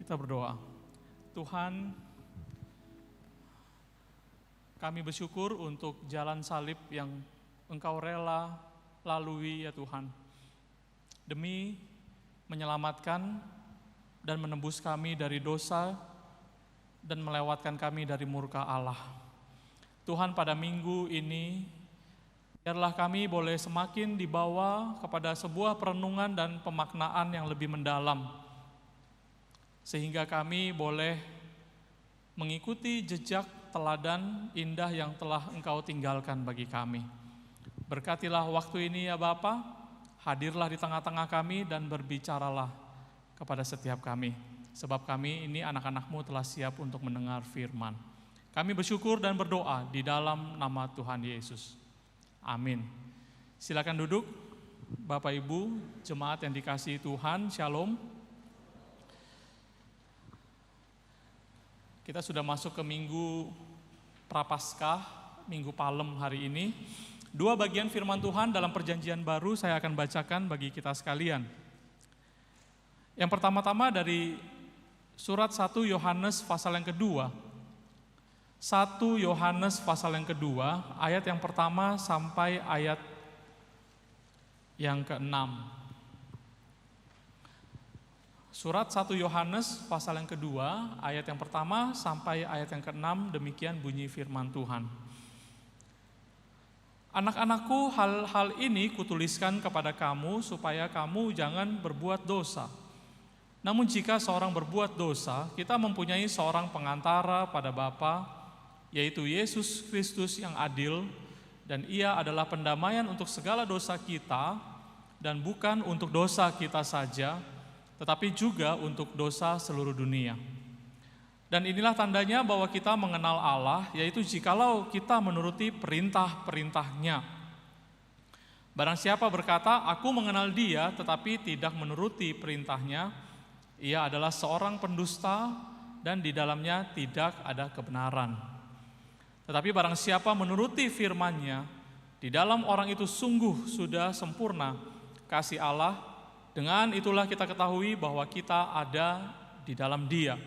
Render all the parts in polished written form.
Kita berdoa. Tuhan, kami bersyukur untuk jalan salib yang Engkau rela lalui ya Tuhan, demi menyelamatkan dan menebus kami dari dosa dan melewatkan kami dari murka Allah. Tuhan, pada minggu ini, biarlah kami boleh semakin dibawa kepada sebuah perenungan dan pemaknaan yang lebih mendalam, sehingga kami boleh mengikuti jejak teladan indah yang telah Engkau tinggalkan bagi kami. Berkatilah waktu ini ya Bapa, hadirlah di tengah-tengah kami dan berbicaralah kepada setiap kami. Sebab kami ini anak-anak-Mu telah siap untuk mendengar firman. Kami bersyukur dan berdoa di dalam nama Tuhan Yesus. Amin. Silakan duduk, Bapak Ibu, jemaat yang dikasihi Tuhan, Shalom. Kita sudah masuk ke minggu Prapaskah, Minggu Palem hari ini. Dua bagian firman Tuhan dalam perjanjian baru saya akan bacakan bagi kita sekalian. Yang pertama-tama dari surat 1 Yohanes pasal yang kedua. 1 Yohanes pasal yang kedua, ayat yang pertama sampai ayat yang ke-6. Surat 1 Yohanes pasal yang kedua, ayat yang pertama sampai ayat yang ke-6, demikian bunyi firman Tuhan. Anak-anakku, hal-hal ini kutuliskan kepada kamu supaya kamu jangan berbuat dosa. Namun jika seorang berbuat dosa, kita mempunyai seorang pengantara pada Bapa, yaitu Yesus Kristus yang adil, dan Ia adalah pendamaian untuk segala dosa kita, dan bukan untuk dosa kita saja, tetapi juga untuk dosa seluruh dunia. Dan inilah tandanya bahwa kita mengenal Allah, yaitu jikalau kita menuruti perintah-perintahnya. Barang siapa berkata, aku mengenal Dia, tetapi tidak menuruti perintahnya, ia adalah seorang pendusta dan di dalamnya tidak ada kebenaran. Tetapi barang siapa menuruti firman-Nya, di dalam orang itu sungguh sudah sempurna kasih Allah. Dengan itulah kita ketahui bahwa kita ada di dalam Dia.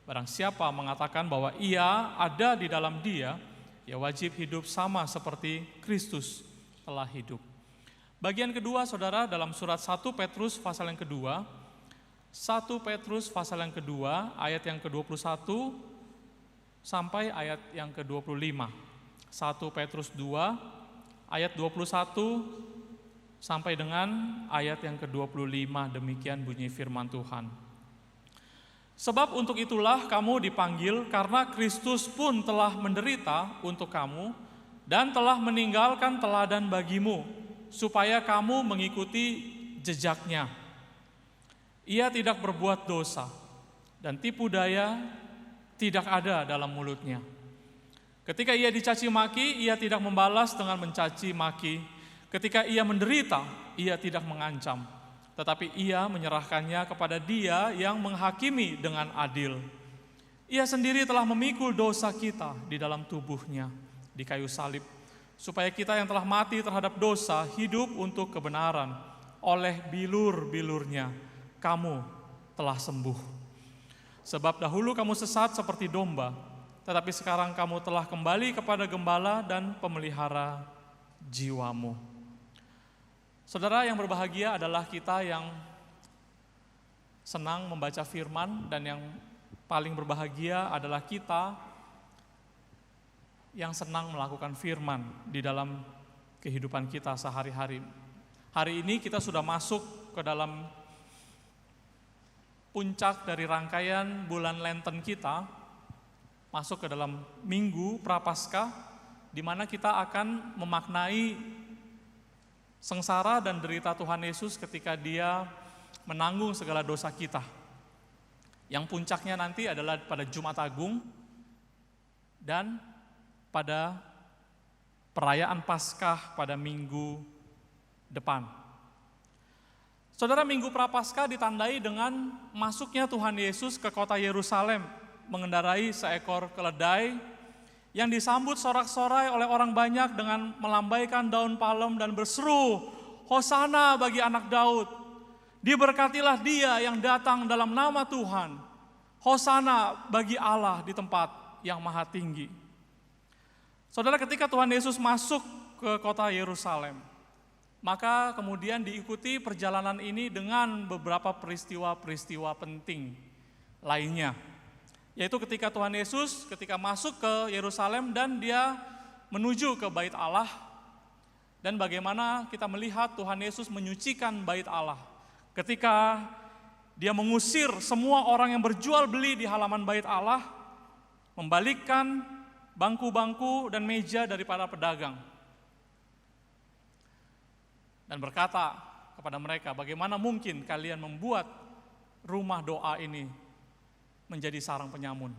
Barang siapa mengatakan bahwa ia ada di dalam Dia, ia wajib hidup sama seperti Kristus telah hidup. Bagian kedua, saudara, dalam surat 1 Petrus pasal yang kedua, 1 Petrus pasal yang kedua, ayat yang ke-21 sampai ayat yang ke-25. 1 Petrus 2, ayat 21 sampai dengan ayat yang ke-25, demikian bunyi firman Tuhan. Sebab untuk itulah kamu dipanggil, karena Kristus pun telah menderita untuk kamu dan telah meninggalkan teladan bagimu, supaya kamu mengikuti jejaknya. Ia tidak berbuat dosa, dan tipu daya tidak ada dalam mulutnya. Ketika ia dicaci maki, ia tidak membalas dengan mencaci maki. Ketika ia menderita, ia tidak mengancam, tetapi ia menyerahkannya kepada Dia yang menghakimi dengan adil. Ia sendiri telah memikul dosa kita di dalam tubuhnya di kayu salib, supaya kita yang telah mati terhadap dosa hidup untuk kebenaran. Oleh bilur-bilurnya kamu telah sembuh. Sebab dahulu kamu sesat seperti domba, tetapi sekarang kamu telah kembali kepada gembala dan pemelihara jiwamu. Saudara, yang berbahagia adalah kita yang senang membaca firman, dan yang paling berbahagia adalah kita yang senang melakukan firman di dalam kehidupan kita sehari-hari. Hari ini kita sudah masuk ke dalam puncak dari rangkaian bulan Lenten kita, masuk ke dalam minggu Prapaskah, di mana kita akan memaknai sengsara dan derita Tuhan Yesus ketika Dia menanggung segala dosa kita. Yang puncaknya nanti adalah pada Jumat Agung dan pada perayaan Paskah pada minggu depan. Saudara, minggu Prapaskah ditandai dengan masuknya Tuhan Yesus ke kota Yerusalem mengendarai seekor keledai yang disambut sorak-sorai oleh orang banyak dengan melambaikan daun palem dan berseru, Hosana bagi anak Daud. Diberkatilah Dia yang datang dalam nama Tuhan. Hosana bagi Allah di tempat yang maha tinggi. Saudara, ketika Tuhan Yesus masuk ke kota Yerusalem, maka kemudian diikuti perjalanan ini dengan beberapa peristiwa-peristiwa penting lainnya. Yaitu ketika Tuhan Yesus ketika masuk ke Yerusalem dan dia menuju ke bait Allah, dan bagaimana kita melihat Tuhan Yesus menyucikan bait Allah. Ketika dia mengusir semua orang yang berjual beli di halaman bait Allah, membalikkan bangku-bangku dan meja dari para pedagang. Dan berkata kepada mereka, bagaimana mungkin kalian membuat rumah doa ini menjadi sarang penyamun.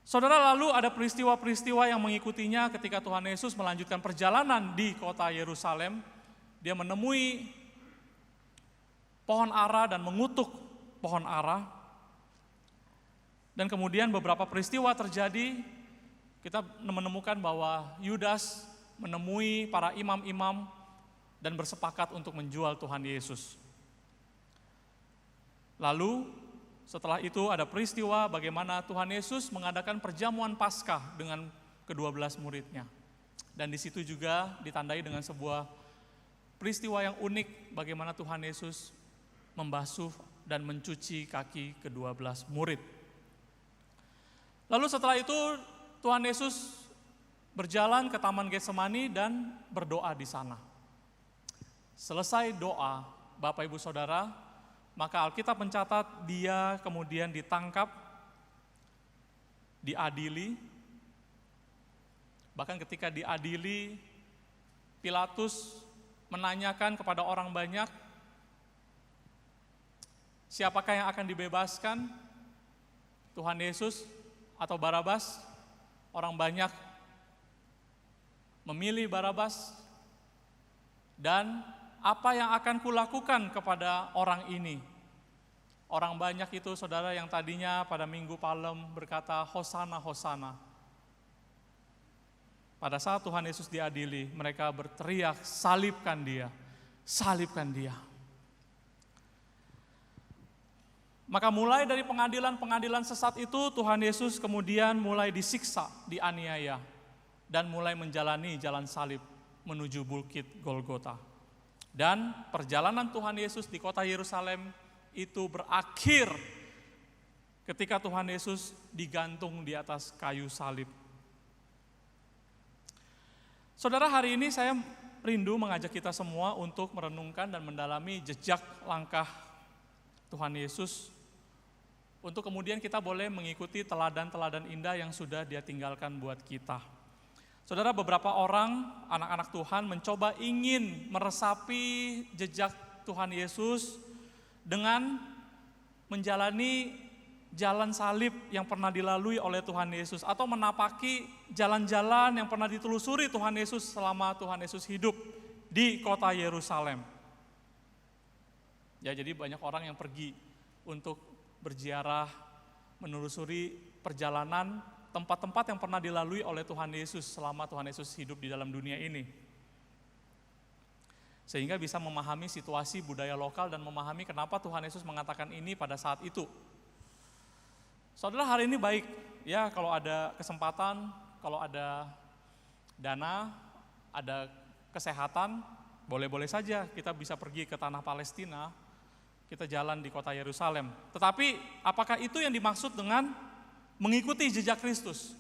Saudara, lalu ada peristiwa-peristiwa yang mengikutinya ketika Tuhan Yesus melanjutkan perjalanan di kota Yerusalem. Dia menemui pohon ara dan mengutuk pohon ara. Dan kemudian beberapa peristiwa terjadi, kita menemukan bahwa Yudas menemui para imam-imam dan bersepakat untuk menjual Tuhan Yesus. Lalu setelah itu ada peristiwa bagaimana Tuhan Yesus mengadakan perjamuan Paskah dengan ke-12 muridnya. Dan di situ juga ditandai dengan sebuah peristiwa yang unik bagaimana Tuhan Yesus membasuh dan mencuci kaki ke-12 murid. Lalu setelah itu Tuhan Yesus berjalan ke Taman Getsemani dan berdoa di sana. Selesai doa, Bapak Ibu Saudara, maka Alkitab mencatat dia kemudian ditangkap, diadili. Bahkan ketika diadili, Pilatus menanyakan kepada orang banyak, siapakah yang akan dibebaskan? Tuhan Yesus atau Barabas? Orang banyak memilih Barabas. Dan apa yang akan kulakukan kepada orang ini? Orang banyak itu, saudara, yang tadinya pada Minggu Palem berkata, Hosana, Hosana. Pada saat Tuhan Yesus diadili, mereka berteriak, salibkan dia, salibkan dia. Maka mulai dari pengadilan-pengadilan sesat itu, Tuhan Yesus kemudian mulai disiksa, dianiaya, dan mulai menjalani jalan salib menuju bukit Golgota. Dan perjalanan Tuhan Yesus di kota Yerusalem itu berakhir ketika Tuhan Yesus digantung di atas kayu salib. Saudara, hari ini saya rindu mengajak kita semua untuk merenungkan dan mendalami jejak langkah Tuhan Yesus, untuk kemudian kita boleh mengikuti teladan-teladan indah yang sudah Dia tinggalkan buat kita. Saudara, beberapa orang, anak-anak Tuhan mencoba ingin meresapi jejak Tuhan Yesus dengan menjalani jalan salib yang pernah dilalui oleh Tuhan Yesus, atau menapaki jalan-jalan yang pernah ditelusuri Tuhan Yesus selama Tuhan Yesus hidup di kota Yerusalem. Ya, jadi banyak orang yang pergi untuk berziarah, menelusuri perjalanan tempat-tempat yang pernah dilalui oleh Tuhan Yesus selama Tuhan Yesus hidup di dalam dunia ini. Sehingga bisa memahami situasi budaya lokal dan memahami kenapa Tuhan Yesus mengatakan ini pada saat itu. Saudara, hari ini baik ya kalau ada kesempatan, kalau ada dana, ada kesehatan, boleh-boleh saja kita bisa pergi ke tanah Palestina, kita jalan di kota Yerusalem. Tetapi apakah itu yang dimaksud dengan mengikuti jejak Kristus?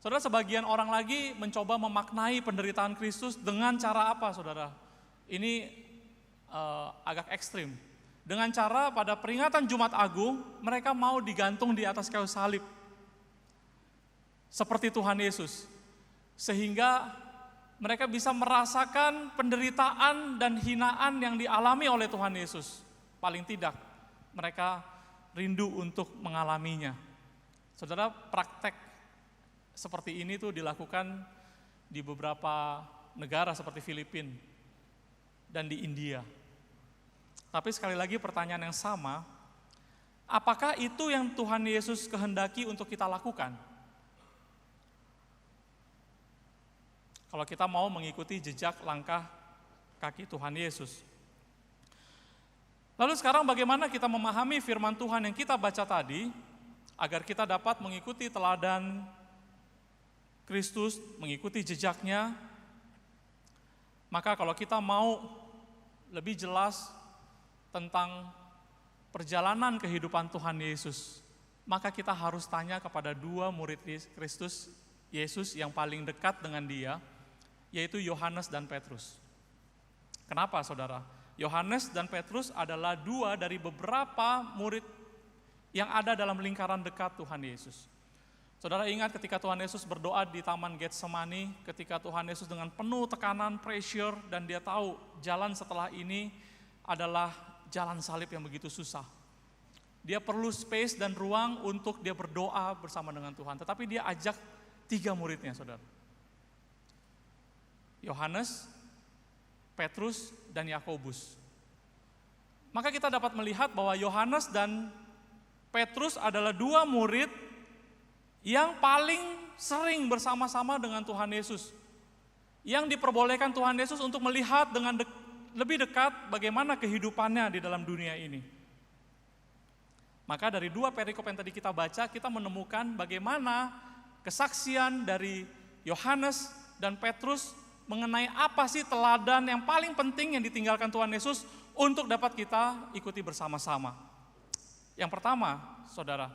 Saudara, sebagian orang lagi mencoba memaknai penderitaan Kristus dengan cara apa, saudara? Ini agak ekstrim. Dengan cara pada peringatan Jumat Agung, mereka mau digantung di atas kayu salib. Seperti Tuhan Yesus. Sehingga mereka bisa merasakan penderitaan dan hinaan yang dialami oleh Tuhan Yesus. Paling tidak, mereka rindu untuk mengalaminya. Saudara, praktek seperti ini tuh dilakukan di beberapa negara seperti Filipina dan di India. Tapi sekali lagi pertanyaan yang sama, apakah itu yang Tuhan Yesus kehendaki untuk kita lakukan? Kalau kita mau mengikuti jejak langkah kaki Tuhan Yesus. Lalu sekarang bagaimana kita memahami firman Tuhan yang kita baca tadi, agar kita dapat mengikuti teladan Kristus, mengikuti jejaknya. Maka kalau kita mau lebih jelas tentang perjalanan kehidupan Tuhan Yesus, maka kita harus tanya kepada dua murid Kristus Yesus yang paling dekat dengan dia, yaitu Yohanes dan Petrus. Kenapa, saudara? Yohanes dan Petrus adalah dua dari beberapa murid yang ada dalam lingkaran dekat Tuhan Yesus. Saudara ingat ketika Tuhan Yesus berdoa di Taman Getsemani, ketika Tuhan Yesus dengan penuh tekanan, pressure, dan dia tahu jalan setelah ini adalah jalan salib yang begitu susah. Dia perlu space dan ruang untuk dia berdoa bersama dengan Tuhan. Tetapi dia ajak 3 muridnya, saudara. Yohanes, Petrus, dan Yakobus. Maka kita dapat melihat bahwa Yohanes dan Petrus adalah 2 murid yang paling sering bersama-sama dengan Tuhan Yesus. Yang diperbolehkan Tuhan Yesus untuk melihat dengan lebih dekat bagaimana kehidupannya di dalam dunia ini. Maka dari 2 perikop yang tadi kita baca, kita menemukan bagaimana kesaksian dari Yohanes dan Petrus mengenai apa sih teladan yang paling penting yang ditinggalkan Tuhan Yesus untuk dapat kita ikuti bersama-sama. Yang pertama, saudara,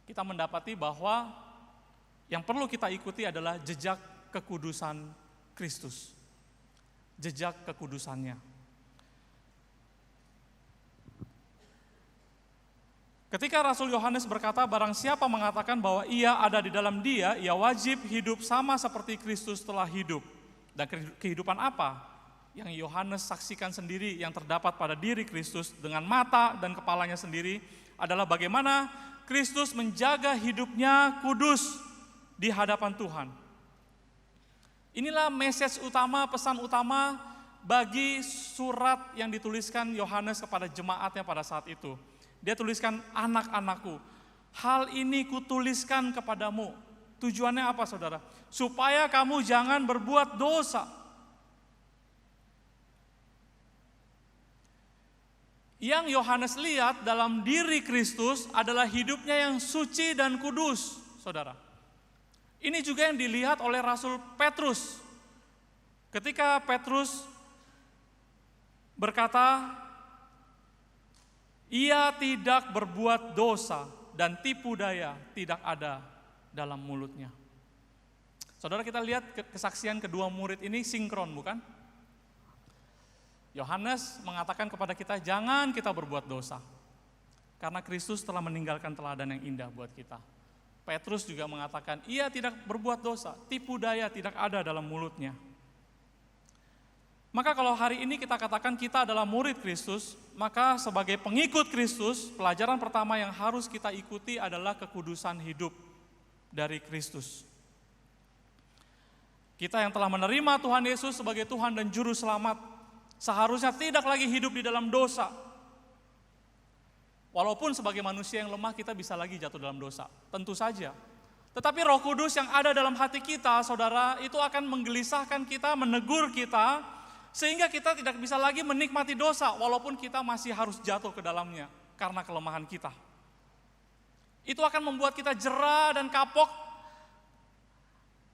kita mendapati bahwa yang perlu kita ikuti adalah jejak kekudusan Kristus. Jejak kekudusannya. Ketika Rasul Yohanes berkata, barang siapa mengatakan bahwa ia ada di dalam dia, ia wajib hidup sama seperti Kristus telah hidup. Dan kehidupan apa yang Yohanes saksikan sendiri yang terdapat pada diri Kristus dengan mata dan kepalanya sendiri adalah bagaimana Kristus menjaga hidupnya kudus di hadapan Tuhan. Inilah message utama, pesan utama bagi surat yang dituliskan Yohanes kepada jemaatnya pada saat itu. Dia tuliskan, anak-anakku, hal ini kutuliskan kepadamu. Tujuannya apa, saudara? Supaya kamu jangan berbuat dosa. Yang Yohanes lihat dalam diri Kristus adalah hidupnya yang suci dan kudus, saudara. Ini juga yang dilihat oleh Rasul Petrus. Ketika Petrus berkata, ia tidak berbuat dosa dan tipu daya tidak ada dalam mulutnya. Saudara, kita lihat kesaksian kedua murid ini sinkron, bukan? Yohanes mengatakan kepada kita, jangan kita berbuat dosa. Karena Kristus telah meninggalkan teladan yang indah buat kita. Petrus juga mengatakan, ia tidak berbuat dosa, tipu daya tidak ada dalam mulutnya. Maka kalau hari ini kita katakan kita adalah murid Kristus, maka sebagai pengikut Kristus, pelajaran pertama yang harus kita ikuti adalah kekudusan hidup dari Kristus. Kita yang telah menerima Tuhan Yesus sebagai Tuhan dan Juru Selamat, seharusnya tidak lagi hidup di dalam dosa. Walaupun sebagai manusia yang lemah kita bisa lagi jatuh dalam dosa, tentu saja. Tetapi Roh Kudus yang ada dalam hati kita, saudara, itu akan menggelisahkan kita, menegur kita, sehingga kita tidak bisa lagi menikmati dosa walaupun kita masih harus jatuh ke dalamnya karena kelemahan kita. Itu akan membuat kita jera dan kapok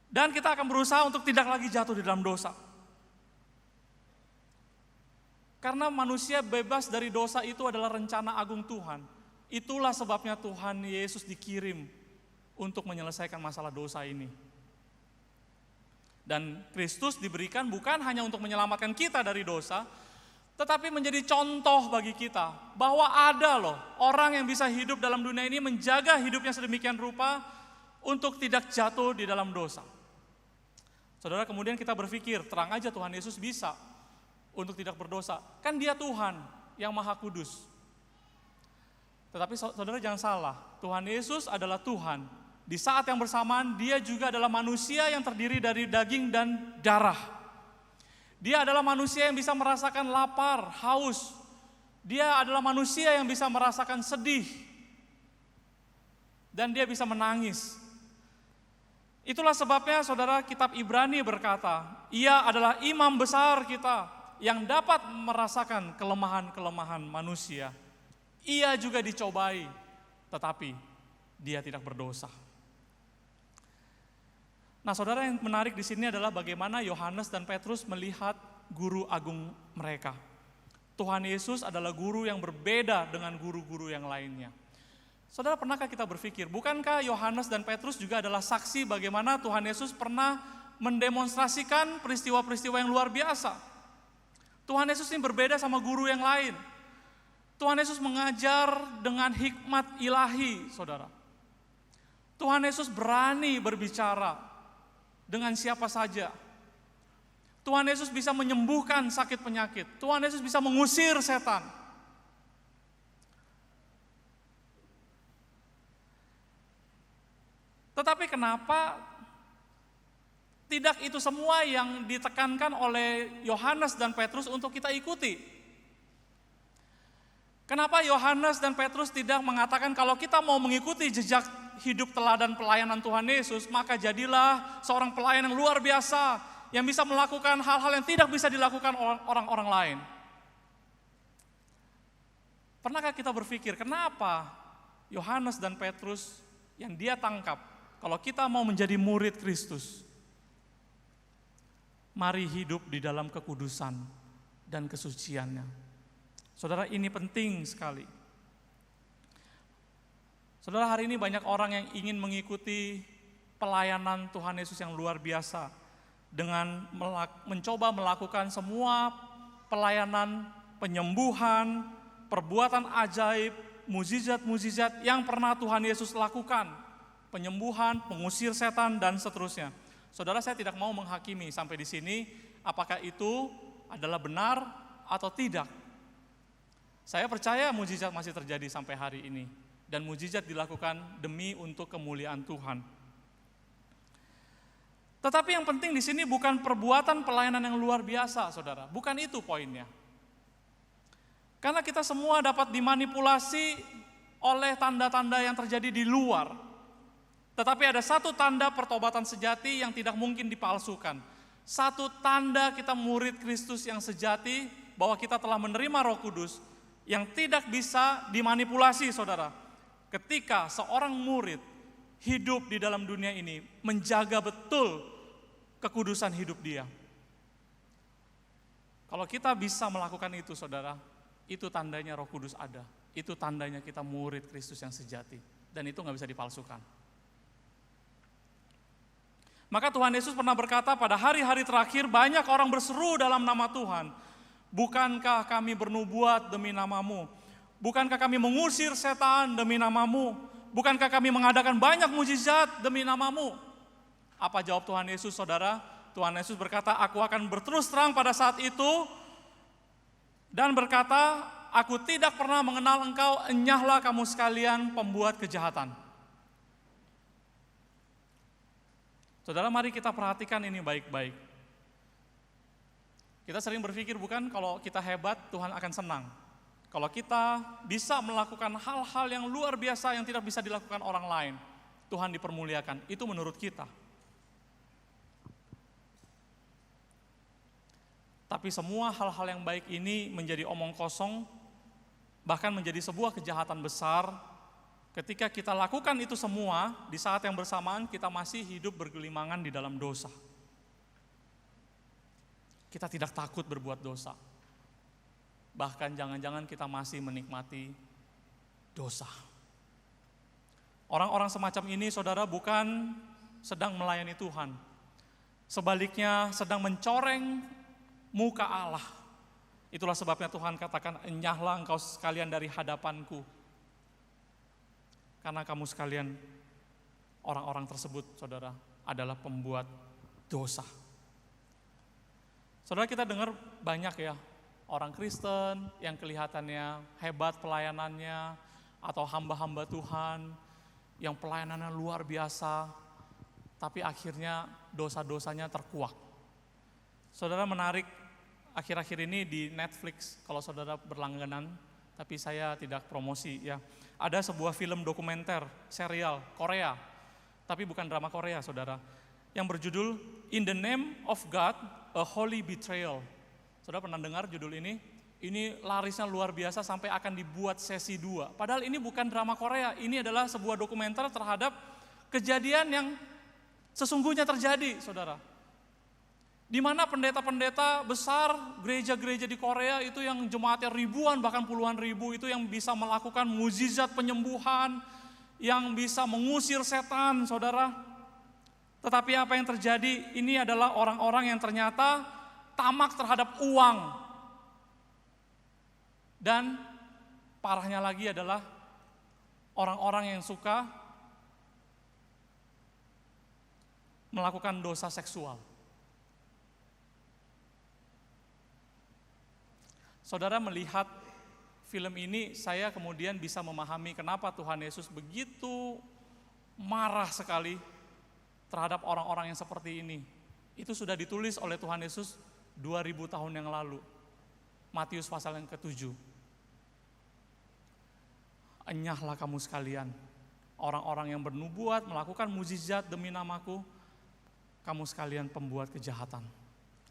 dan kita akan berusaha untuk tidak lagi jatuh di dalam dosa. Karena manusia bebas dari dosa itu adalah rencana agung Tuhan. Itulah sebabnya Tuhan Yesus dikirim untuk menyelesaikan masalah dosa ini. Dan Kristus diberikan bukan hanya untuk menyelamatkan kita dari dosa, tetapi menjadi contoh bagi kita bahwa ada loh orang yang bisa hidup dalam dunia ini menjaga hidupnya sedemikian rupa untuk tidak jatuh di dalam dosa. Saudara, kemudian kita berpikir, terang aja Tuhan Yesus bisa untuk tidak berdosa. Kan dia Tuhan yang maha kudus. Tetapi saudara jangan salah, Tuhan Yesus adalah Tuhan. Di saat yang bersamaan, dia juga adalah manusia yang terdiri dari daging dan darah. Dia adalah manusia yang bisa merasakan lapar, haus. Dia adalah manusia yang bisa merasakan sedih. Dan dia bisa menangis. Itulah sebabnya saudara, kitab Ibrani berkata, ia adalah imam besar kita yang dapat merasakan kelemahan-kelemahan manusia. Ia juga dicobai, tetapi dia tidak berdosa. Nah, saudara, yang menarik di sini adalah bagaimana Yohanes dan Petrus melihat guru agung mereka. Tuhan Yesus adalah guru yang berbeda dengan guru-guru yang lainnya. Saudara, pernahkah kita berpikir, bukankah Yohanes dan Petrus juga adalah saksi bagaimana Tuhan Yesus pernah mendemonstrasikan peristiwa-peristiwa yang luar biasa? Tuhan Yesus ini berbeda sama guru yang lain. Tuhan Yesus mengajar dengan hikmat ilahi, saudara. Tuhan Yesus berani berbicara dengan siapa saja. Tuhan Yesus bisa menyembuhkan sakit penyakit. Tuhan Yesus bisa mengusir setan. Tetapi kenapa tidak itu semua yang ditekankan oleh Yohanes dan Petrus untuk kita ikuti? Kenapa Yohanes dan Petrus tidak mengatakan kalau kita mau mengikuti jejak hidup teladan pelayanan Tuhan Yesus, maka jadilah seorang pelayan yang luar biasa, yang bisa melakukan hal-hal yang tidak bisa dilakukan orang-orang lain? Pernahkah kita berpikir, kenapa Yohanes dan Petrus yang dia tangkap, kalau kita mau menjadi murid Kristus, mari hidup di dalam kekudusan dan kesuciannya. Saudara, ini penting sekali. Saudara, hari ini banyak orang yang ingin mengikuti pelayanan Tuhan Yesus yang luar biasa dengan mencoba melakukan semua pelayanan, penyembuhan, perbuatan ajaib, mukjizat-mukjizat yang pernah Tuhan Yesus lakukan, penyembuhan, pengusir setan, dan seterusnya. Saudara, saya tidak mau menghakimi sampai di sini apakah itu adalah benar atau tidak. Saya percaya mukjizat masih terjadi sampai hari ini, dan mukjizat dilakukan demi untuk kemuliaan Tuhan. Tetapi yang penting di sini bukan perbuatan pelayanan yang luar biasa, saudara. Bukan itu poinnya. Karena kita semua dapat dimanipulasi oleh tanda-tanda yang terjadi di luar. Tetapi ada satu tanda pertobatan sejati yang tidak mungkin dipalsukan. Satu tanda kita murid Kristus yang sejati, bahwa kita telah menerima Roh Kudus, yang tidak bisa dimanipulasi, saudara. Ketika seorang murid hidup di dalam dunia ini, menjaga betul kekudusan hidup dia. Kalau kita bisa melakukan itu, saudara, itu tandanya Roh Kudus ada. Itu tandanya kita murid Kristus yang sejati. Dan itu gak bisa dipalsukan. Maka Tuhan Yesus pernah berkata, pada hari-hari terakhir banyak orang berseru dalam nama Tuhan. Bukankah kami bernubuat demi namamu? Bukankah kami mengusir setan demi namamu? Bukankah kami mengadakan banyak mukjizat demi namamu? Apa jawab Tuhan Yesus, saudara? Tuhan Yesus berkata, aku akan berterus terang pada saat itu dan berkata, aku tidak pernah mengenal engkau, enyahlah kamu sekalian pembuat kejahatan. Saudara, mari kita perhatikan ini baik-baik. Kita sering berpikir, bukan kalau kita hebat Tuhan akan senang. Kalau kita bisa melakukan hal-hal yang luar biasa yang tidak bisa dilakukan orang lain, Tuhan dipermuliakan. Itu menurut kita. Tapi semua hal-hal yang baik ini menjadi omong kosong, bahkan menjadi sebuah kejahatan besar. Ketika kita lakukan itu semua, di saat yang bersamaan kita masih hidup bergelimangan di dalam dosa. Kita tidak takut berbuat dosa. Bahkan jangan-jangan kita masih menikmati dosa. Orang-orang semacam ini, saudara, bukan sedang melayani Tuhan. Sebaliknya sedang mencoreng muka Allah. Itulah sebabnya Tuhan katakan, enyahlah engkau sekalian dari hadapanku. Karena kamu sekalian, orang-orang tersebut, saudara, adalah pembuat dosa. Saudara, kita dengar banyak ya, orang Kristen yang kelihatannya hebat pelayanannya, atau hamba-hamba Tuhan yang pelayanannya luar biasa, tapi akhirnya dosa-dosanya terkuak. Saudara, menarik, akhir-akhir ini di Netflix, kalau saudara berlangganan, tapi saya tidak promosi ya, ada sebuah film dokumenter, serial Korea, tapi bukan drama Korea, saudara, yang berjudul In the Name of God, A Holy Betrayal. Saudara pernah dengar judul ini? Ini larisnya luar biasa sampai akan dibuat sesi 2. Padahal ini bukan drama Korea, ini adalah sebuah dokumenter terhadap kejadian yang sesungguhnya terjadi, saudara. Di mana pendeta-pendeta besar, gereja-gereja di Korea itu yang jemaatnya ribuan bahkan puluhan ribu itu yang bisa melakukan mukjizat penyembuhan, yang bisa mengusir setan, saudara. Tetapi apa yang terjadi? Ini adalah orang-orang yang ternyata tamak terhadap uang. Dan parahnya lagi adalah orang-orang yang suka melakukan dosa seksual. Saudara melihat film ini, saya kemudian bisa memahami kenapa Tuhan Yesus begitu marah sekali terhadap orang-orang yang seperti ini. Itu sudah ditulis oleh Tuhan Yesus 2000 tahun yang lalu. Matius pasal yang ke-7. Enyahlah kamu sekalian, orang-orang yang bernubuat, melakukan mukjizat demi namaku, kamu sekalian pembuat kejahatan.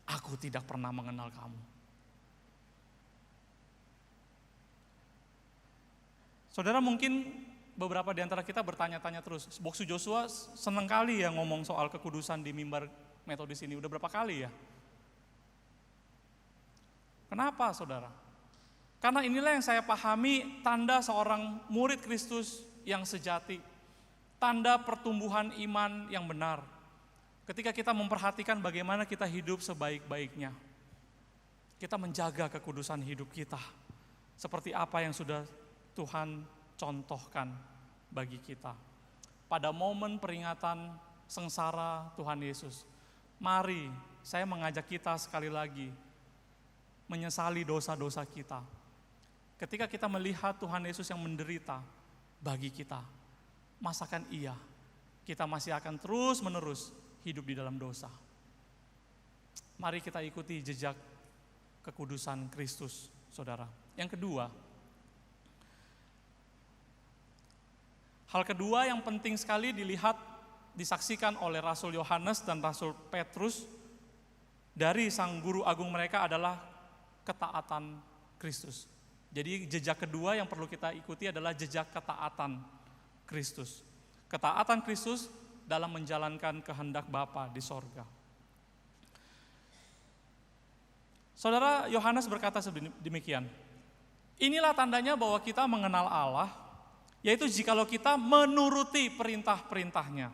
Aku tidak pernah mengenal kamu. Saudara, mungkin beberapa di antara kita bertanya-tanya terus, Boksu Joshua senang kali ya ngomong soal kekudusan di mimbar metodis ini, udah berapa kali ya? Kenapa, saudara? Karena inilah yang saya pahami tanda seorang murid Kristus yang sejati, tanda pertumbuhan iman yang benar. Ketika kita memperhatikan bagaimana kita hidup sebaik-baiknya, kita menjaga kekudusan hidup kita, seperti apa yang sudah Tuhan contohkan bagi kita. Pada momen peringatan sengsara Tuhan Yesus, mari saya mengajak kita sekali lagi menyesali dosa-dosa kita. Ketika kita melihat Tuhan Yesus yang menderita bagi kita, masakan iya kita masih akan terus-menerus hidup di dalam dosa? Mari kita ikuti jejak kekudusan Kristus, saudara. Yang kedua, hal kedua yang penting sekali dilihat, disaksikan oleh Rasul Yohanes dan Rasul Petrus dari sang guru agung mereka adalah ketaatan Kristus. Jadi jejak kedua yang perlu kita ikuti adalah jejak ketaatan Kristus. Ketaatan Kristus dalam menjalankan kehendak Bapa di sorga. Saudara, Yohanes berkata demikian, inilah tandanya bahwa kita mengenal Allah, yaitu jikalau kita menuruti perintah-perintahnya.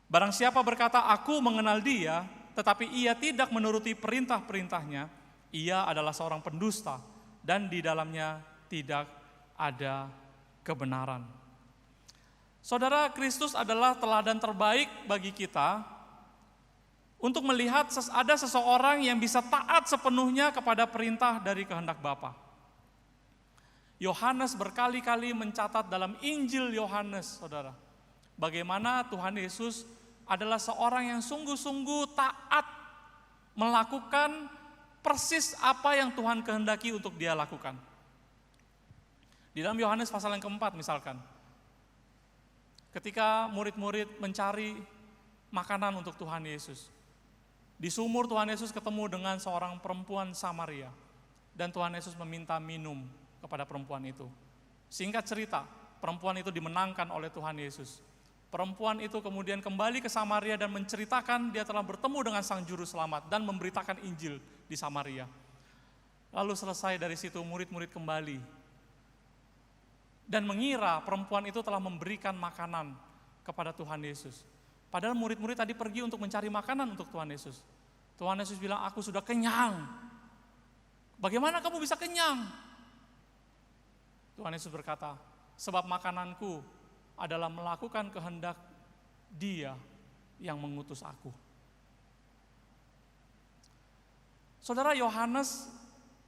Barang siapa berkata, aku mengenal dia, tetapi ia tidak menuruti perintah-perintahnya, ia adalah seorang pendusta, dan di dalamnya tidak ada kebenaran. Saudara, Kristus adalah teladan terbaik bagi kita untuk melihat ada seseorang yang bisa taat sepenuhnya kepada perintah dari kehendak Bapa. Yohanes berkali-kali mencatat dalam Injil Yohanes, saudara, bagaimana Tuhan Yesus adalah seorang yang sungguh-sungguh taat melakukan persis apa yang Tuhan kehendaki untuk dia lakukan. Di dalam Yohanes pasal yang keempat misalkan, ketika murid-murid mencari makanan untuk Tuhan Yesus, di sumur Tuhan Yesus ketemu dengan seorang perempuan Samaria, dan Tuhan Yesus meminta minum kepada perempuan itu. Singkat cerita, perempuan itu dimenangkan oleh Tuhan Yesus. Perempuan itu kemudian kembali ke Samaria dan menceritakan dia telah bertemu dengan Sang Juru Selamat dan memberitakan Injil di Samaria. Lalu selesai dari situ, murid-murid kembali dan mengira perempuan itu telah memberikan makanan kepada Tuhan Yesus. Padahal murid-murid tadi pergi untuk mencari makanan untuk Tuhan Yesus. Tuhan Yesus bilang, aku sudah kenyang. Bagaimana kamu bisa kenyang? Tuhan Yesus berkata, sebab makananku adalah melakukan kehendak Dia yang mengutus aku. Saudara, Yohanes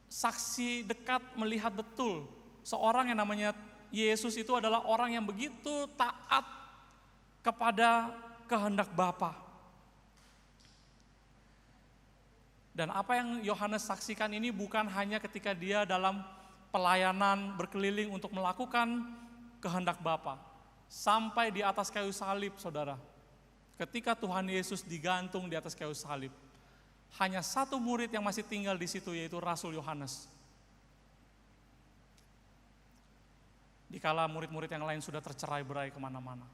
saksi dekat melihat betul seorang yang namanya Yesus itu adalah orang yang begitu taat kepada kehendak Bapa. Dan apa yang Yohanes saksikan ini bukan hanya ketika dia dalam pelayanan berkeliling untuk melakukan kehendak Bapa. Sampai di atas kayu salib, saudara. Ketika Tuhan Yesus digantung di atas kayu salib, hanya satu murid yang masih tinggal di situ, yaitu Rasul Yohanes. Dikala murid-murid yang lain sudah tercerai-berai kemana-mana.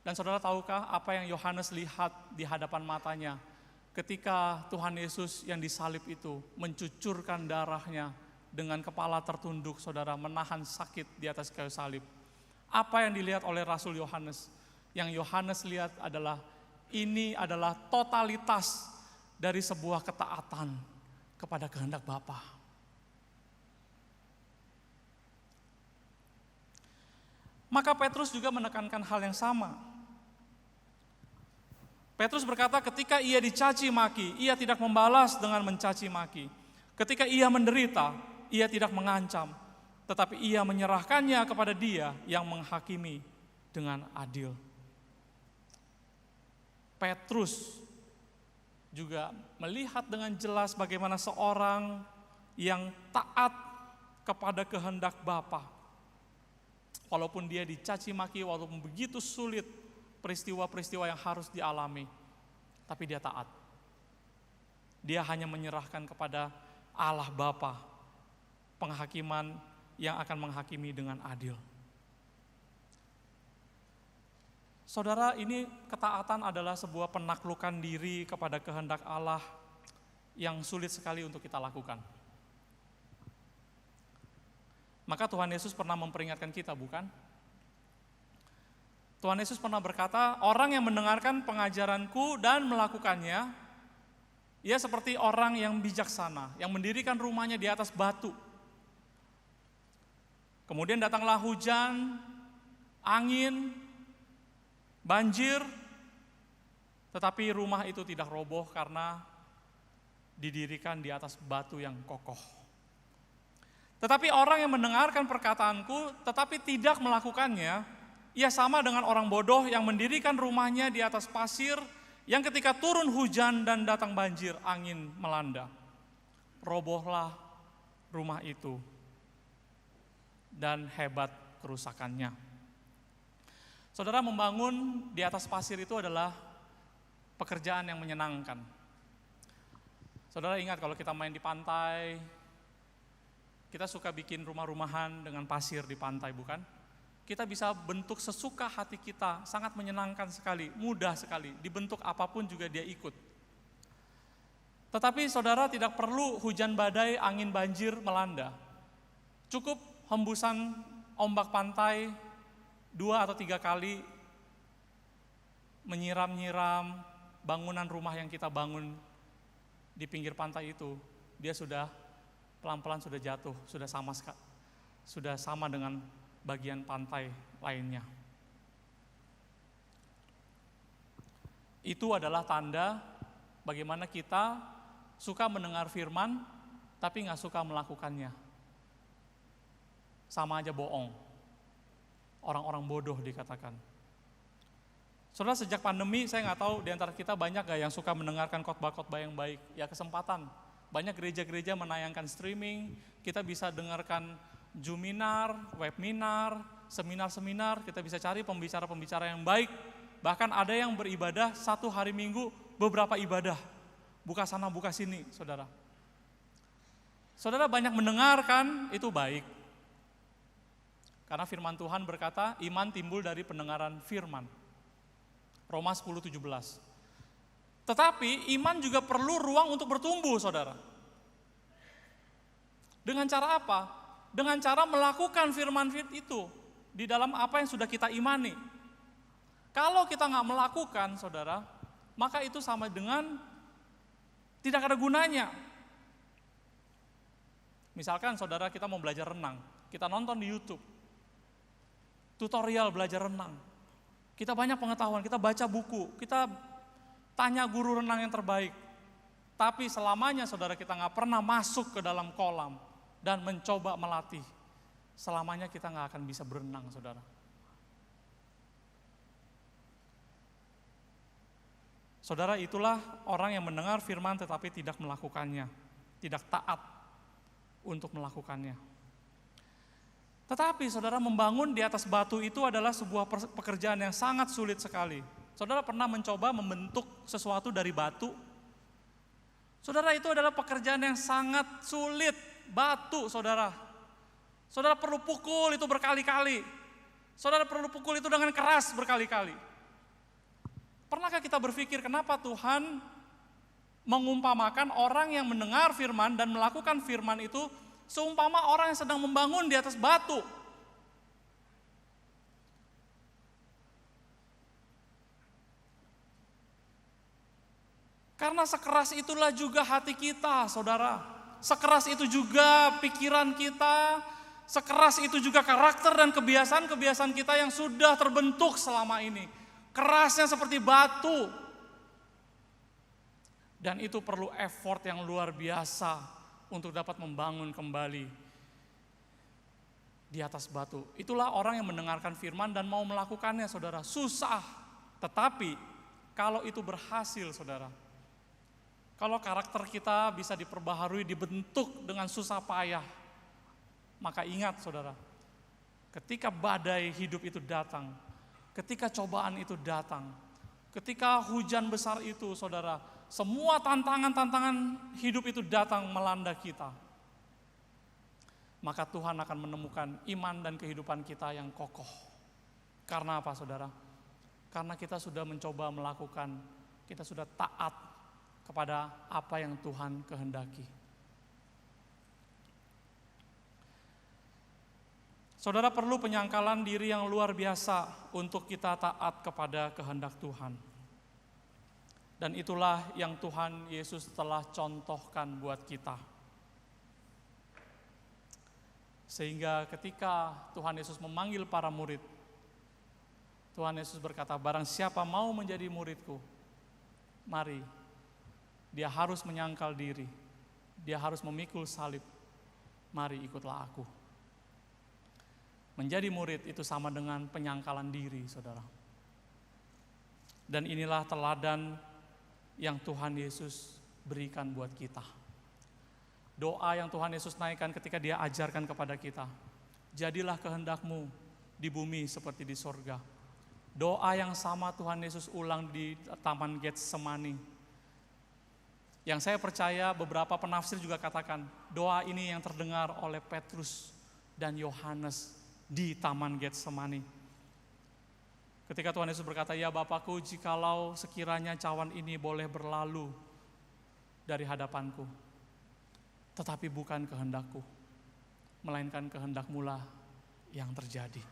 Dan saudara tahukah apa yang Yohanes lihat di hadapan matanya ketika Tuhan Yesus yang disalib itu mencucurkan darahnya dengan kepala tertunduk, saudara, menahan sakit di atas kayu salib. Apa yang dilihat oleh Rasul Yohanes? Yang Yohanes lihat adalah ini adalah totalitas dari sebuah ketaatan kepada kehendak Bapa. Maka Petrus juga menekankan hal yang sama. Petrus berkata, ketika ia dicaci maki, ia tidak membalas dengan mencaci maki. Ketika ia menderita, ia tidak mengancam, tetapi ia menyerahkannya kepada Dia yang menghakimi dengan adil. Petrus juga melihat dengan jelas bagaimana seorang yang taat kepada kehendak Bapa, walaupun dia dicaci maki, walaupun begitu sulit peristiwa-peristiwa yang harus dialami, tapi dia taat. Dia hanya menyerahkan kepada Allah Bapa penghakiman yang akan menghakimi dengan adil. Saudara, ini ketaatan adalah sebuah penaklukan diri kepada kehendak Allah yang sulit sekali untuk kita lakukan. Maka Tuhan Yesus pernah memperingatkan kita, bukan? Tuhan Yesus pernah berkata, orang yang mendengarkan pengajaranku dan melakukannya, ia seperti orang yang bijaksana, yang mendirikan rumahnya di atas batu. Kemudian datanglah hujan, angin, banjir, tetapi rumah itu tidak roboh karena didirikan di atas batu yang kokoh. Tetapi orang yang mendengarkan perkataanku tetapi tidak melakukannya, ia sama dengan orang bodoh yang mendirikan rumahnya di atas pasir, yang ketika turun hujan dan datang banjir, angin melanda, robohlah rumah itu dan hebat kerusakannya. Saudara, membangun di atas pasir itu adalah pekerjaan yang menyenangkan. Saudara ingat kalau kita main di pantai, kita suka bikin rumah-rumahan dengan pasir di pantai, bukan? Kita bisa bentuk sesuka hati kita, sangat menyenangkan sekali, mudah sekali, dibentuk apapun juga dia ikut. Tetapi saudara tidak perlu hujan badai, angin banjir melanda. Cukup hembusan ombak pantai 2 atau 3 kali menyiram-nyiram bangunan rumah yang kita bangun di pinggir pantai itu, dia sudah pelan-pelan sudah jatuh, sudah sama dengan bagian pantai lainnya. Itu adalah tanda bagaimana kita suka mendengar firman tapi nggak suka melakukannya. Sama aja bohong. Orang-orang bodoh dikatakan. Saudara, sejak pandemi saya nggak tahu di antara kita banyak gak yang suka mendengarkan khotbah-khotbah yang baik. Ya kesempatan, banyak gereja-gereja menayangkan streaming, kita bisa dengarkan Zoominar, webinar, seminar-seminar, kita bisa cari pembicara-pembicara yang baik. Bahkan ada yang beribadah 1 hari Minggu, beberapa ibadah. Buka sana, buka sini, saudara. Saudara, banyak mendengarkan, itu baik. Karena firman Tuhan berkata, iman timbul dari pendengaran firman. Roma 10:17. Tetapi iman juga perlu ruang untuk bertumbuh, saudara. Dengan cara apa? Dengan cara melakukan firman itu di dalam apa yang sudah kita imani. Kalau kita nggak melakukan, saudara, maka itu sama dengan tidak ada gunanya. Misalkan saudara kita mau belajar renang, kita nonton di YouTube, tutorial belajar renang. Kita banyak pengetahuan, kita baca buku, kita tanya guru renang yang terbaik. Tapi selamanya saudara kita nggak pernah masuk ke dalam kolam dan mencoba melatih, selamanya kita nggak akan bisa berenang, saudara. Saudara, itulah orang yang mendengar firman tetapi tidak melakukannya, tidak taat untuk melakukannya. Tetapi saudara, membangun di atas batu itu adalah sebuah pekerjaan yang sangat sulit sekali. Saudara pernah mencoba membentuk sesuatu dari batu? Saudara, itu adalah pekerjaan yang sangat sulit. Batu, saudara. Saudara perlu pukul itu berkali-kali. Saudara perlu pukul itu dengan keras berkali-kali. Pernahkah kita berpikir kenapa Tuhan mengumpamakan orang yang mendengar firman dan melakukan firman itu seumpama orang yang sedang membangun di atas batu? Karena sekeras itulah juga hati kita, saudara. Sekeras itu juga pikiran kita, sekeras itu juga karakter dan kebiasaan-kebiasaan kita yang sudah terbentuk selama ini. Kerasnya seperti batu. Dan itu perlu effort yang luar biasa untuk dapat membangun kembali di atas batu. Itulah orang yang mendengarkan firman dan mau melakukannya, saudara. Susah, tetapi kalau itu berhasil, saudara, kalau karakter kita bisa diperbaharui, dibentuk dengan susah payah, maka ingat, saudara, ketika badai hidup itu datang, ketika cobaan itu datang, ketika hujan besar itu, saudara, semua tantangan-tantangan hidup itu datang melanda kita, maka Tuhan akan menemukan iman dan kehidupan kita yang kokoh. Karena apa, saudara? Karena kita sudah mencoba melakukan, kita sudah taat kepada apa yang Tuhan kehendaki. Saudara, perlu penyangkalan diri yang luar biasa untuk kita taat kepada kehendak Tuhan. Dan itulah yang Tuhan Yesus telah contohkan buat kita. Sehingga ketika Tuhan Yesus memanggil para murid, Tuhan Yesus berkata, barang siapa mau menjadi muridku, mari. Dia harus menyangkal diri, dia harus memikul salib, mari ikutlah aku. Menjadi murid itu sama dengan penyangkalan diri, saudara. Dan inilah teladan yang Tuhan Yesus berikan buat kita. Doa yang Tuhan Yesus naikkan ketika dia ajarkan kepada kita, jadilah kehendakmu di bumi seperti di sorga. Doa yang sama Tuhan Yesus ulang di Taman Getsemani. Yang saya percaya beberapa penafsir juga katakan, doa ini yang terdengar oleh Petrus dan Yohanes di Taman Getsemani. Ketika Tuhan Yesus berkata, ya Bapakku, jikalau sekiranya cawan ini boleh berlalu dari hadapanku, tetapi bukan kehendakku, melainkan kehendak-Mu lah yang terjadi.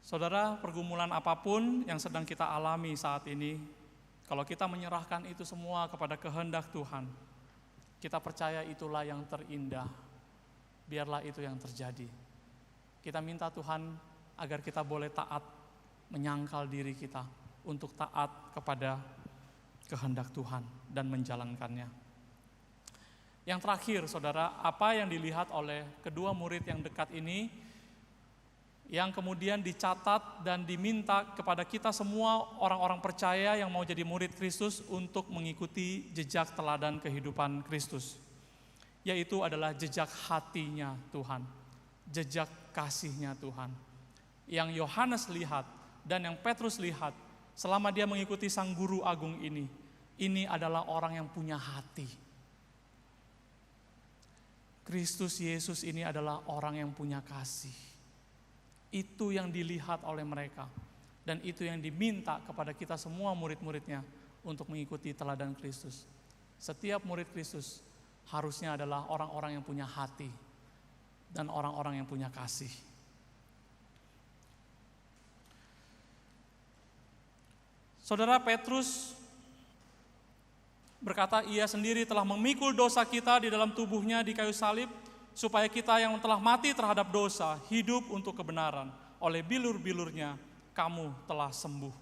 Saudara, pergumulan apapun yang sedang kita alami saat ini, kalau kita menyerahkan itu semua kepada kehendak Tuhan, kita percaya itulah yang terindah. Biarlah itu yang terjadi. Kita minta Tuhan agar kita boleh taat, menyangkal diri kita untuk taat kepada kehendak Tuhan dan menjalankannya. Yang terakhir, saudara, apa yang dilihat oleh kedua murid yang dekat ini, yang kemudian dicatat dan diminta kepada kita semua orang-orang percaya yang mau jadi murid Kristus untuk mengikuti jejak teladan kehidupan Kristus, yaitu adalah jejak hatinya Tuhan, jejak kasihnya Tuhan. Yang Yohanes lihat dan yang Petrus lihat selama dia mengikuti Sang Guru Agung ini adalah orang yang punya hati. Kristus Yesus ini adalah orang yang punya kasih. Itu yang dilihat oleh mereka, dan itu yang diminta kepada kita semua murid-muridnya untuk mengikuti teladan Kristus. Setiap murid Kristus harusnya adalah orang-orang yang punya hati dan orang-orang yang punya kasih. Saudara, Petrus berkata, ia sendiri telah memikul dosa kita di dalam tubuhnya di kayu salib, supaya kita yang telah mati terhadap dosa, hidup untuk kebenaran. Oleh bilur-bilurnya, kamu telah sembuh.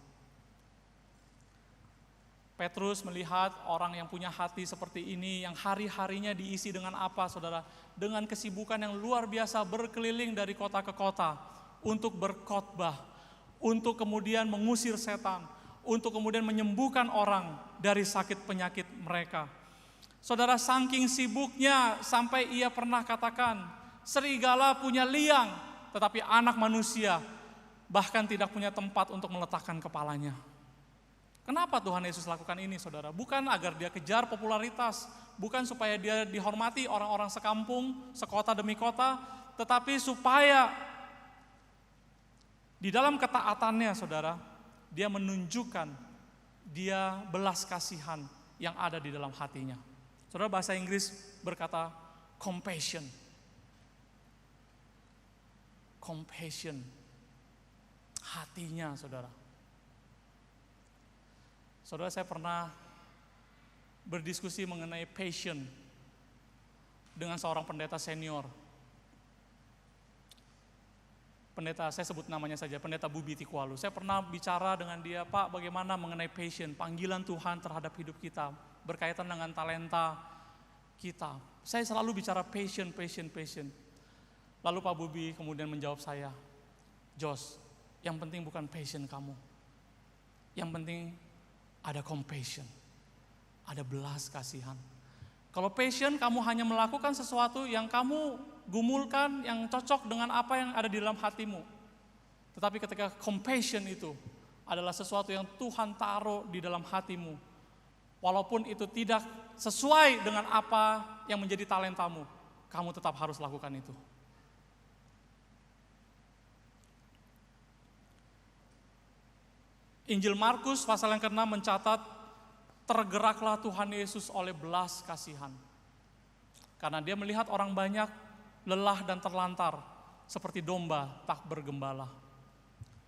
Petrus melihat orang yang punya hati seperti ini, yang hari-harinya diisi dengan apa, saudara? Dengan kesibukan yang luar biasa, berkeliling dari kota ke kota, untuk berkhotbah, untuk kemudian mengusir setan, untuk kemudian menyembuhkan orang dari sakit penyakit mereka. Saudara, saking sibuknya sampai ia pernah katakan, serigala punya liang, tetapi anak manusia bahkan tidak punya tempat untuk meletakkan kepalanya. Kenapa Tuhan Yesus lakukan ini, saudara? Bukan agar dia kejar popularitas, bukan supaya dia dihormati orang-orang sekampung, sekota demi kota, tetapi supaya di dalam ketaatannya, saudara, dia menunjukkan dia belas kasihan yang ada di dalam hatinya. Saudara, bahasa Inggris berkata compassion. Compassion. Hatinya, saudara. Saudara, saya pernah berdiskusi mengenai passion dengan seorang pendeta senior. Pendeta, saya sebut namanya saja, Pendeta Bubi Tikwalu. Saya pernah bicara dengan dia, Pak, bagaimana mengenai passion, panggilan Tuhan terhadap hidup kita, berkaitan dengan talenta kita. Saya selalu bicara passion. Lalu Pak Bubi kemudian menjawab saya, Jos, yang penting bukan passion kamu. Yang penting ada compassion, ada belas kasihan. Kalau passion, kamu hanya melakukan sesuatu yang kamu gumulkan, yang cocok dengan apa yang ada di dalam hatimu. Tetapi ketika compassion itu adalah sesuatu yang Tuhan taruh di dalam hatimu, walaupun itu tidak sesuai dengan apa yang menjadi talentamu, kamu tetap harus lakukan itu. Injil Markus pasal yang ke-6 mencatat, tergeraklah Tuhan Yesus oleh belas kasihan. Karena dia melihat orang banyak lelah dan terlantar, seperti domba tak bergembala.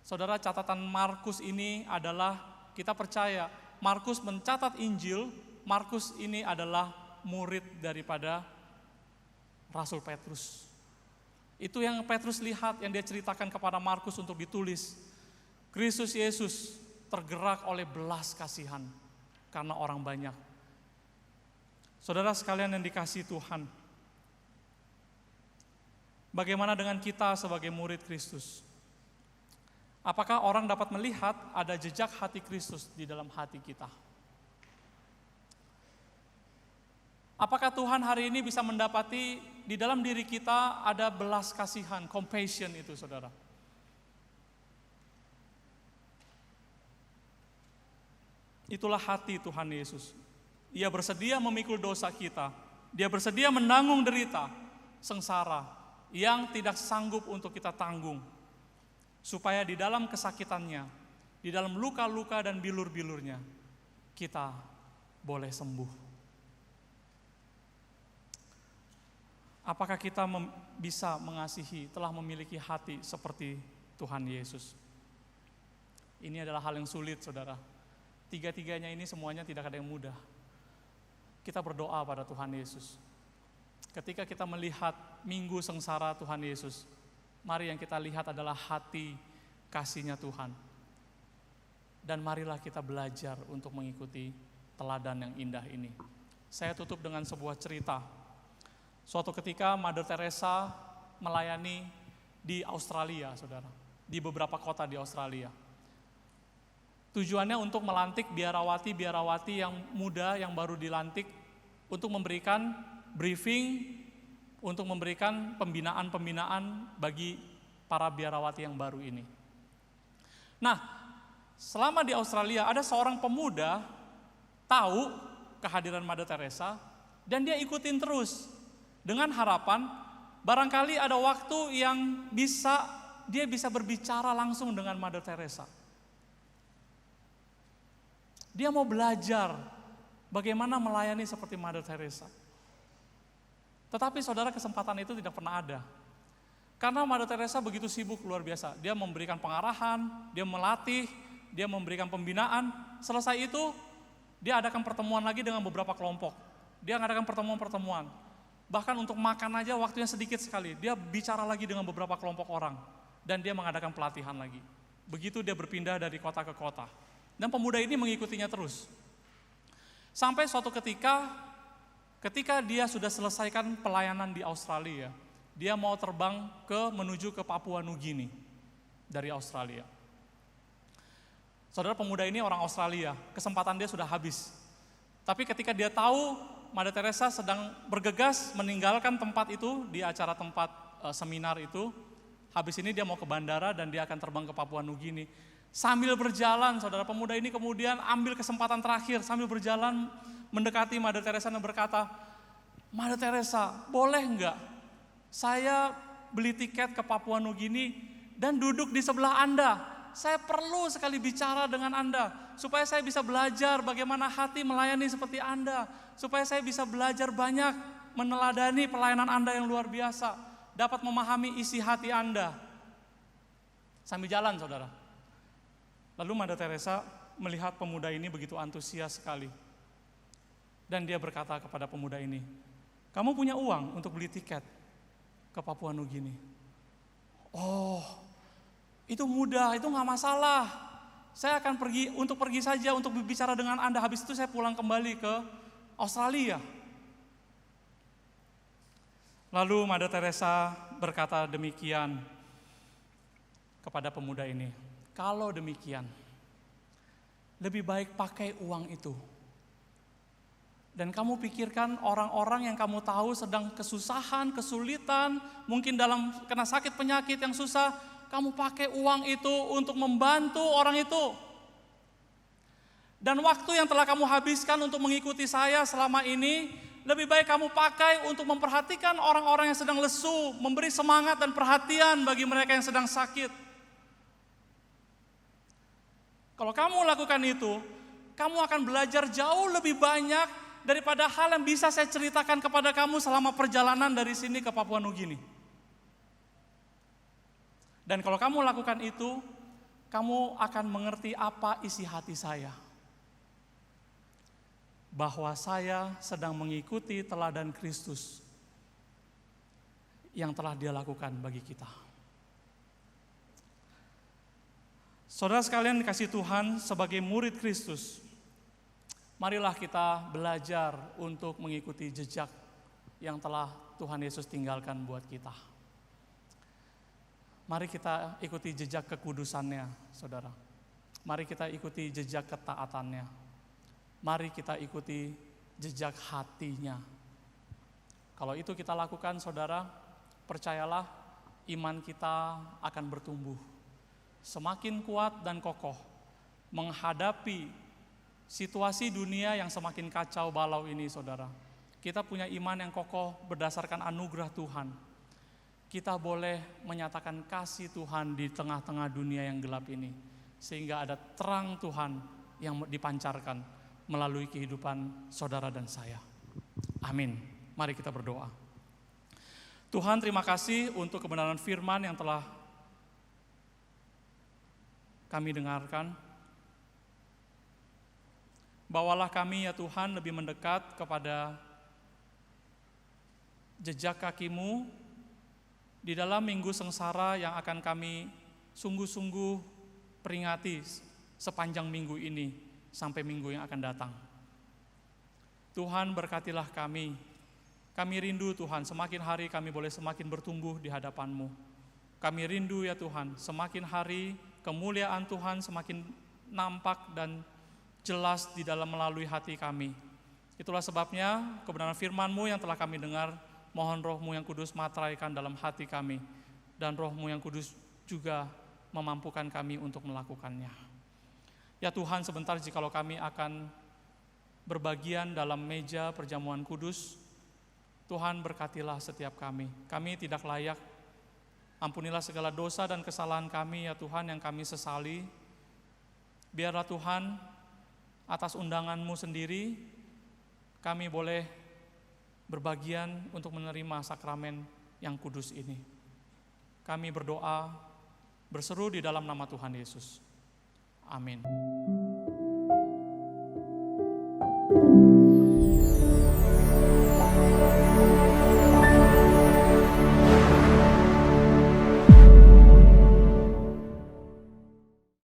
Saudara, catatan Markus ini adalah, kita percaya, Markus mencatat Injil, Markus ini adalah murid daripada Rasul Petrus. Itu yang Petrus lihat, yang dia ceritakan kepada Markus untuk ditulis. Kristus Yesus tergerak oleh belas kasihan karena orang banyak. Saudara sekalian yang dikasihi Tuhan, bagaimana dengan kita sebagai murid Kristus? Apakah orang dapat melihat ada jejak hati Kristus di dalam hati kita? Apakah Tuhan hari ini bisa mendapati di dalam diri kita ada belas kasihan, compassion itu, saudara? Itulah hati Tuhan Yesus. Dia bersedia memikul dosa kita. Dia bersedia menanggung derita, sengsara yang tidak sanggup untuk kita tanggung. Supaya di dalam kesakitannya, di dalam luka-luka dan bilur-bilurnya, kita boleh sembuh. Apakah kita bisa mengasihi, telah memiliki hati seperti Tuhan Yesus? Ini adalah hal yang sulit, saudara. Tiga-tiganya ini semuanya tidak ada yang mudah. Kita berdoa pada Tuhan Yesus. Ketika kita melihat minggu sengsara Tuhan Yesus, mari yang kita lihat adalah hati kasihnya Tuhan. Dan marilah kita belajar untuk mengikuti teladan yang indah ini. Saya tutup dengan sebuah cerita. Suatu ketika Mother Teresa melayani di Australia, saudara. Di beberapa kota di Australia. Tujuannya untuk melantik biarawati yang muda, yang baru dilantik, untuk memberikan briefing, untuk memberikan pembinaan bagi para biarawati yang baru ini. Nah, selama di Australia ada seorang pemuda tahu kehadiran Mother Teresa dan dia ikutin terus dengan harapan barangkali ada waktu yang dia bisa berbicara langsung dengan Mother Teresa. Dia mau belajar bagaimana melayani seperti Mother Teresa. Tetapi saudara, kesempatan itu tidak pernah ada. Karena Mother Teresa begitu sibuk luar biasa. Dia memberikan pengarahan, dia melatih, dia memberikan pembinaan. Selesai itu, dia adakan pertemuan lagi dengan beberapa kelompok. Dia mengadakan pertemuan-pertemuan. Bahkan untuk makan aja waktunya sedikit sekali. Dia bicara lagi dengan beberapa kelompok orang. Dan dia mengadakan pelatihan lagi. Begitu dia berpindah dari kota ke kota. Dan pemuda ini mengikutinya terus. Sampai suatu ketika dia sudah selesaikan pelayanan di Australia, dia mau terbang menuju ke Papua Nugini dari Australia. Saudara, pemuda ini orang Australia, kesempatan dia sudah habis. Tapi ketika dia tahu Mother Teresa sedang bergegas meninggalkan tempat itu, di acara tempat seminar itu, habis ini dia mau ke bandara dan dia akan terbang ke Papua Nugini. Sambil berjalan, saudara, pemuda ini kemudian ambil kesempatan terakhir, sambil berjalan mendekati Mother Teresa dan berkata, Mother Teresa, boleh enggak saya beli tiket ke Papua Nugini dan duduk di sebelah Anda? Saya perlu sekali bicara dengan Anda, supaya saya bisa belajar bagaimana hati melayani seperti Anda, supaya saya bisa belajar banyak meneladani pelayanan Anda yang luar biasa, dapat memahami isi hati Anda. Sambil jalan, saudara. Lalu Mother Teresa melihat pemuda ini begitu antusias sekali. Dan dia berkata kepada pemuda ini, kamu punya uang untuk beli tiket ke Papua Nugini? Oh, itu mudah, itu gak masalah. Saya akan pergi saja untuk berbicara dengan Anda. Habis itu saya pulang kembali ke Australia. Lalu Mother Teresa berkata demikian kepada pemuda ini, kalau demikian, lebih baik pakai uang itu. Dan kamu pikirkan orang-orang yang kamu tahu sedang kesusahan, kesulitan, mungkin kena sakit penyakit yang susah, kamu pakai uang itu untuk membantu orang itu. Dan waktu yang telah kamu habiskan untuk mengikuti saya selama ini, lebih baik kamu pakai untuk memperhatikan orang-orang yang sedang lesu, memberi semangat dan perhatian bagi mereka yang sedang sakit. Kalau kamu lakukan itu, kamu akan belajar jauh lebih banyak daripada hal yang bisa saya ceritakan kepada kamu selama perjalanan dari sini ke Papua Nugini. Dan kalau kamu lakukan itu, kamu akan mengerti apa isi hati saya. Bahwa saya sedang mengikuti teladan Kristus yang telah Dia lakukan bagi kita. Saudara sekalian dikasih Tuhan, sebagai murid Kristus, marilah kita belajar untuk mengikuti jejak yang telah Tuhan Yesus tinggalkan buat kita. Mari kita ikuti jejak kekudusannya, saudara. Mari kita ikuti jejak ketaatannya. Mari kita ikuti jejak hatinya. Kalau itu kita lakukan, saudara, percayalah iman kita akan bertumbuh. Semakin kuat dan kokoh menghadapi situasi dunia yang semakin kacau balau ini, saudara. Kita punya iman yang kokoh berdasarkan anugerah Tuhan. Kita boleh menyatakan kasih Tuhan di tengah-tengah dunia yang gelap ini, sehingga ada terang Tuhan yang dipancarkan melalui kehidupan saudara dan saya. Amin. Mari kita berdoa. Tuhan, terima kasih untuk kebenaran firman yang telah kami dengarkan. Bawalah kami ya Tuhan lebih mendekat kepada jejak kaki-Mu di dalam minggu sengsara yang akan kami sungguh-sungguh peringati sepanjang minggu ini sampai minggu yang akan datang. Tuhan, berkatilah kami. Kami rindu Tuhan, semakin hari kami boleh semakin bertumbuh di hadapan-Mu. Kami rindu ya Tuhan, semakin hari kemuliaan Tuhan semakin nampak dan jelas di dalam melalui hati kami. Itulah sebabnya kebenaran firman-Mu yang telah kami dengar, mohon Roh-Mu yang kudus materaikan dalam hati kami, dan Roh-Mu yang kudus juga memampukan kami untuk melakukannya. Ya Tuhan, sebentar jikalau kami akan berbagian dalam meja perjamuan kudus, Tuhan berkatilah setiap kami. Kami tidak layak, ampunilah segala dosa dan kesalahan kami ya Tuhan yang kami sesali. Biarlah Tuhan, atas undangan-Mu sendiri, kami boleh berbagian untuk menerima sakramen yang kudus ini. Kami berdoa, berseru di dalam nama Tuhan Yesus. Amin.